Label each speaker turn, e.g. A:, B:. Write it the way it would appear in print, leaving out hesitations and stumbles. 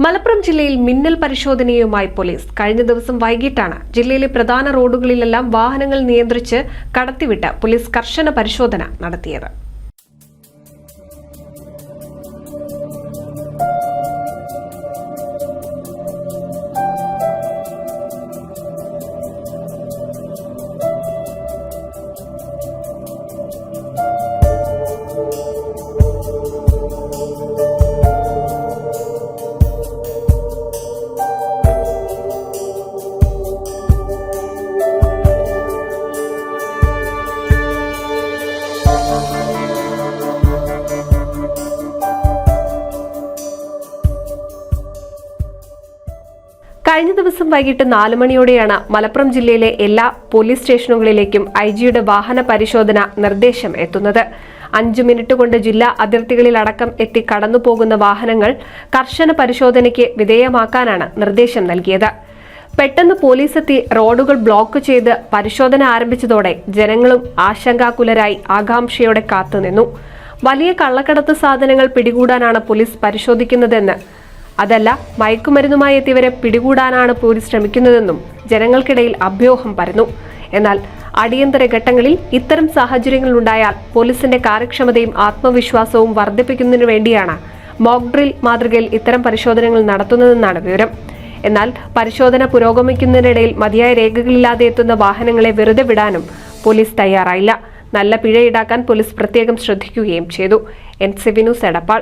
A: മലപ്പുറം ജില്ലയിൽ മിന്നൽ പരിശോധനയുമായി പോലീസ് കഴിഞ്ഞ ദിവസം വൈകിട്ടാണ് ജില്ലയിലെ പ്രധാന റോഡുകളിലെല്ലാം വാഹനങ്ങൾ നിയന്ത്രിച്ച് കടത്തിവിട്ട് പോലീസ് കർശന പരിശോധന നടത്തിയത്. കഴിഞ്ഞ ദിവസം വൈകിട്ട് 4 മണിയോടെയാണ് മലപ്പുറം ജില്ലയിലെ എല്ലാ പോലീസ് സ്റ്റേഷനുകളിലേക്കും ഐജിയുടെ വാഹന പരിശോധന നിർദ്ദേശം എത്തുന്നത്. 5 മിനിറ്റ് കൊണ്ട് ജില്ലാ അതിർത്തികളിലടക്കം എത്തി കടന്നുപോകുന്ന വാഹനങ്ങൾ കർശന പരിശോധനയ്ക്ക് വിധേയമാക്കാനാണ് നിർദ്ദേശം നൽകിയത്. പെട്ടെന്ന് പോലീസ് എത്തി റോഡുകൾ ബ്ലോക്ക് ചെയ്ത് പരിശോധന ആരംഭിച്ചതോടെ ജനങ്ങളും ആശങ്കാകുലരായി ആകാംക്ഷയോടെ കാത്തുനിന്നു. വലിയ കള്ളക്കടത്ത് സാധനങ്ങൾ പിടികൂടാനാണ് പോലീസ് പരിശോധിക്കുന്നതെന്ന്, അതല്ല മയക്കുമരുന്നുമായി എത്തിയവരെ പിടികൂടാനാണ് പോലീസ് ശ്രമിക്കുന്നതെന്നും ജനങ്ങൾക്കിടയിൽ അഭ്യൂഹം പരന്നു. എന്നാൽ അടിയന്തര ഘട്ടങ്ങളിൽ ഇത്തരം സാഹചര്യങ്ങളുണ്ടായാൽ പോലീസിന്റെ കാര്യക്ഷമതയും ആത്മവിശ്വാസവും വർദ്ധിപ്പിക്കുന്നതിനു വേണ്ടിയാണ് മോക്ക് ഡ്രിൽ മാതൃകയിൽ ഇത്തരം പരിശോധനകൾ നടത്തുന്നതെന്നാണ് വിവരം. എന്നാൽ പരിശോധന പുരോഗമിക്കുന്നതിനിടയിൽ മതിയായ രേഖകളില്ലാതെ എത്തുന്ന വാഹനങ്ങളെ വെറുതെ വിടാനും പോലീസ് തയ്യാറായില്ല. നല്ല പിഴ ഈടാക്കാൻ പോലീസ് പ്രത്യേകം ശ്രദ്ധിക്കുകയും ചെയ്തു. NCV news Edappal.